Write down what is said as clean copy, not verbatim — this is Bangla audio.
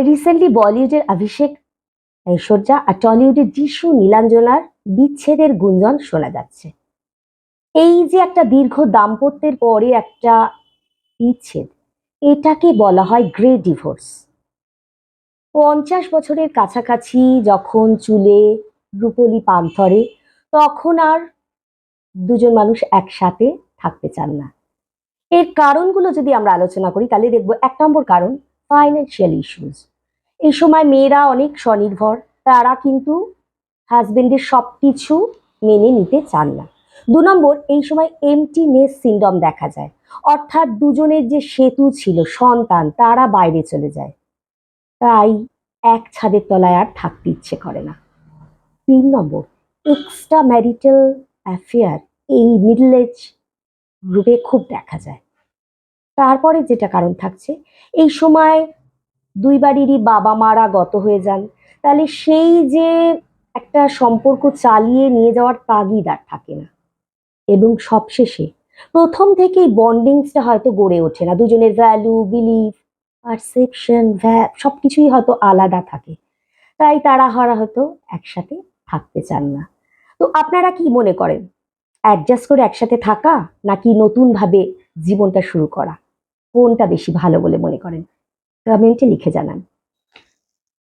রিসেন্টলি বলিউডের অভিষেক, ঐশ্বর্যা আর টলিউডের যিশু নীলাঞ্জনার বিচ্ছেদের গুঞ্জন শোনা যাচ্ছে। এই যে একটা দীর্ঘ দাম্পত্যের পরে একটা বিচ্ছেদ, এটাকে বলা হয় গ্রে ডিভোর্স। 50 বছরের কাছাকাছি যখন চুলে রূপলি পান ধরে, তখন আর দুজন মানুষ একসাথে থাকতে চান না। এর কারণগুলো যদি আমরা আলোচনা করি তাহলে দেখবো 1 নম্বর কারণ ফাইন্যান্সিয়াল ইস্যুস। এই সময় মেয়েরা অনেক স্বনির্ভর, তারা কিন্তু হাজবেন্ডের সবকিছু মেনে নিতে চান না। 2 নম্বর, এই সময় এমটি নেস সিনড্রোম দেখা যায়, অর্থাৎ দুজনের যে সেতু ছিল সন্তান, তারা বাইরে চলে যায়, তাই এক ছাদের তলায় আর থাকতে ইচ্ছে করে না। 3 নম্বর, এক্সট্রা ম্যারিটাল অ্যাফেয়ার এই মিডল এজ গ্রুপে খুব দেখা যায়। তারপরে যেটা কারণ থাকছে, এই সময় দুই বাড়িরই বাবা মারা গত হয়ে যান, তাহলে সেই যে একটা সম্পর্ক চালিয়ে নিয়ে যাওয়ার তাগিদ আর থাকে না। এবং সবশেষে প্রথম থেকেই বন্ডিংসটা হয়তো গড়ে ওঠে না, দুজনের ভ্যালু, বিলিফ, পারসেপশন, সবকিছুই হয়তো আলাদা থাকে, তাই তারা হয়তো একসাথে থাকতে চান না। তো আপনারা কি মনে করেন, অ্যাডজাস্ট করে একসাথে থাকা নাকি নতুন ভাবে জীবনটা শুরু করা, কোনটা বেশি ভালো বলে মনে করেন? কমেন্টে লিখে জানান।